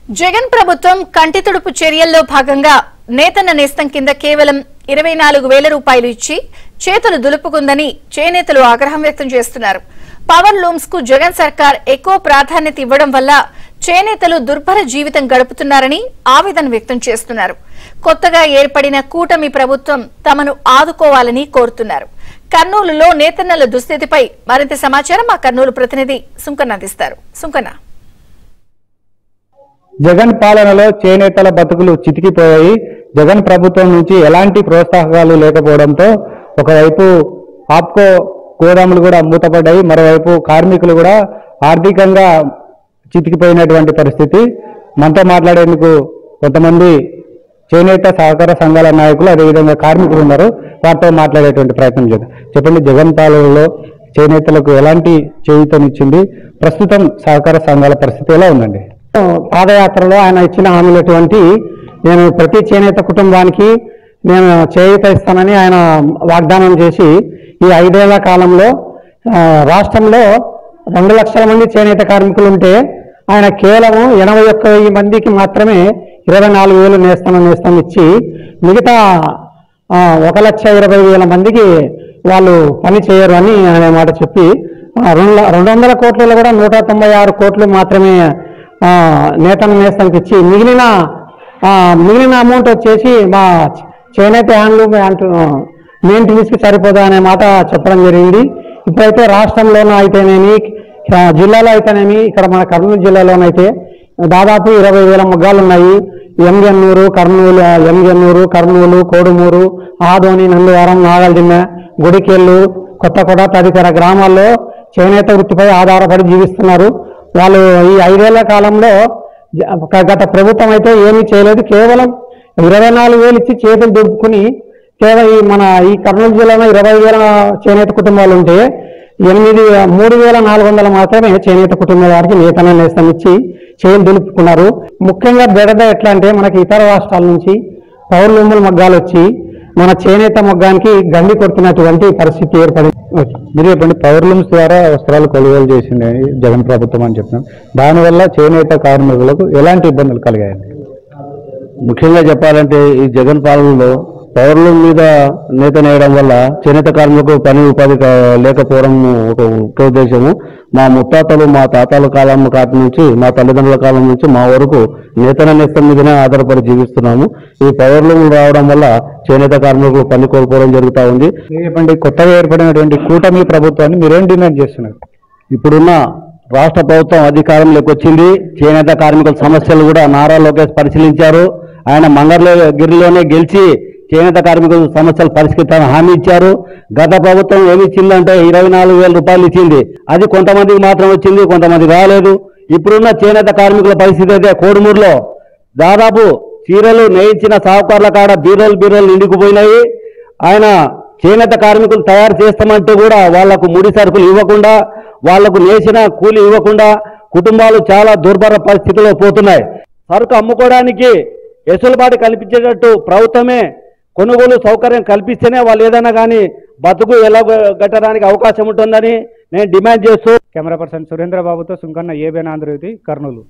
జగన్ ప్రభుత్వం కంటితుడుపు చర్యల్లో భాగంగా నేతన్న నేస్తం కింద కేవలం 24,000 రూపాయలు ఇచ్చి చేతులు దులుపుకుందని చేనేతలు ఆగ్రహం వ్యక్తం చేస్తున్నారు. పవర్ లూమ్స్ కు జగన్ సర్కార్ ఎక్కువ ప్రాధాన్యత ఇవ్వడం వల్ల చేనేతలు దుర్భర జీవితం గడుపుతున్నారని ఆవేదన వ్యక్తం చేస్తున్నారు. కొత్తగా ఏర్పడిన కూటమి ప్రభుత్వం తమను ఆదుకోవాలని కోరుతున్నారు. కర్నూలులో నేతన్నల దుస్థితిపై మరింత సమాచారం మా కర్నూలు ప్రతినిధి సుంకన్న అందిస్తారు. సుంకన్న, జగన్ పాలనలో చేనేతల బతుకులు చితికిపోయాయి. జగన్ ప్రభుత్వం నుంచి ఎలాంటి ప్రోత్సాహకాలు లేకపోవడంతో ఒకవైపు ఆప్కో గోదాములు కూడా మూతపడ్డాయి, మరోవైపు కార్మికులు కూడా ఆర్థికంగా చితికిపోయినటువంటి పరిస్థితి. మనతో మాట్లాడేందుకు కొంతమంది చేనేత సహకార సంఘాల నాయకులు అదేవిధంగా కార్మికులు ఉన్నారు. వారితో మాట్లాడేటువంటి ప్రయత్నం చేద్దాం. చెప్పండి, జగన్ పాలనలో చేనేతలకు ఎలాంటి చేయూతనిచ్చింది? ప్రస్తుతం సహకార సంఘాల పరిస్థితి ఎలా ఉందండి? పాదయాత్రలో ఆయన ఇచ్చిన హామీలటువంటి నేను ప్రతి చేనేత కుటుంబానికి నేను చేయూత ఇస్తానని ఆయన వాగ్దానం చేసి ఈ 5 ఏళ్ల కాలంలో రాష్ట్రంలో 2 లక్షల మంది చేనేత కార్మికులు ఉంటే ఆయన కేవలం 81,000 మందికి మాత్రమే 24,000 నేస్తం ఇచ్చి మిగతా 1,20,000 మందికి వాళ్ళు పని చేయరు అని అనే మాట చెప్పి 200 కోట్లలో కూడా 196 కోట్లు మాత్రమే నేస్తానికి ఇచ్చి మిగిలిన అమౌంట్ వచ్చేసి మా చేనేత హ్యాండ్లూమ్ మెయింటెనెన్స్కి సరిపోదా అనే మాట చెప్పడం జరిగింది. ఇప్పుడైతే రాష్ట్రంలోనూ అయితేనేమి జిల్లాలో అయితేనేమి ఇక్కడ మన కర్నూలు జిల్లాలోనైతే దాదాపు 20,000 మొగ్గాలు ఉన్నాయి. ఎంగెన్నూరు, కర్నూలు, కోడుమూరు, ఆదోని, నందివారం, నాగల్దిన్నె, గుడికెళ్ళు, కొత్తకొడ తదితర గ్రామాల్లో చేనేత వృత్తిపై ఆధారపడి జీవిస్తున్నారు. వాళ్ళు ఈ 5 ఏళ్ల కాలంలో గత ప్రభుత్వం అయితే ఏమీ చేయలేదు. కేవలం 24,000 ఇచ్చి చేతులు దుడుపుకుని కేవలం ఈ కర్నూలు జిల్లాలో 20,000 చేనేత కుటుంబాలు ఉంటే 3,400 మాత్రమే చేనేత కుటుంబాల వారికి నేతన నేస్తం ఇచ్చి చేతులు దులుపుకున్నారు. ముఖ్యంగా బెడద ఎట్లా అంటే మనకి ఇతర రాష్ట్రాల నుంచి పవర్ లూముల మగ్గాలు వచ్చి మన చేనేత మొగ్గానికి గండి కొడుతున్నటువంటి పరిస్థితి ఏర్పడింది. మీరు చెప్పండి, పవర్ లూమ్స్ ద్వారా వస్త్రాలు కొనుగోలు చేసింది జగన్ ప్రభుత్వం అని చెప్తున్నాం. దానివల్ల చేనేత కార్మికులకు ఎలాంటి ఇబ్బందులు కలిగాయండి? ముఖ్యంగా చెప్పాలంటే ఈ జగన్ పాలనలో పవర్ లూమ్ మీద నేత నేయడం వల్ల చేనేత కార్మికులకు పని ఉపాధి లేకపోవడం ఒక ముఖ్య ఉద్దేశము. మా ముత్తాతలు మా తాతల కాలం కాటి నుంచి మా తల్లిదండ్రుల కాలం నుంచి మా వరకు నేతన నేస్తం మీదనే ఆధారపడి జీవిస్తున్నాము. ఈ పవర్ లూమ్ రావడం వల్ల చేనేత కార్మికులు పని కోల్పోవడం జరుగుతూ ఉంది. చెప్పండి, కొత్తగా ఏర్పడినటువంటి కూటమి ప్రభుత్వాన్ని మీరేం డిమాండ్ చేస్తున్నారు? ఇప్పుడున్న రాష్ట్ర ప్రభుత్వం అధికారంలోకి వచ్చింది. చేనేత కార్మికుల సమస్యలు కూడా నారా లోకేష్ పరిశీలించారు. ఆయన మంగళగిరిలోనే గెలిచి చేనేత కార్మికుల సమస్యలు పరిష్కరిస్తారని హామీ ఇచ్చారు. గత ప్రభుత్వం ఏమి ఇచ్చిందంటే 24,000 రూపాయలు ఇచ్చింది. అది కొంతమందికి మాత్రం వచ్చింది, కొంతమంది రాలేదు. ఇప్పుడున్న చేనేత కార్మికుల పరిస్థితి అయితే కోడుమూరులో దాదాపు చీరలు నేయించిన సాహుకారుల కాడ బీరోలు నిండుకుపోయినాయి. ఆయన చేనేత కార్మికులు తయారు చేస్తామంటే కూడా వాళ్లకు ముడి సరుకులు ఇవ్వకుండా, వాళ్లకు నేసిన కూలి ఇవ్వకుండా కుటుంబాలు చాలా దుర్భర పరిస్థితిలో పోతున్నాయి. సరుకు అమ్ముకోవడానికి వెసులుబాటు కల్పించేటట్టు ప్రభుత్వమే కొనుగోలు సౌకర్యం కల్పిస్తేనే వాళ్ళు ఏదైనా కానీ బతుకు ఎలా గట్టడానికి అవకాశం ఉంటుందని నేను డిమాండ్ చేస్తూ కెమెరా పర్సన్ సురేంద్ర బాబుతో సుంకన్న, ఏబిఎన్ ఆంధ్రజ్యోతి, కర్నూలు.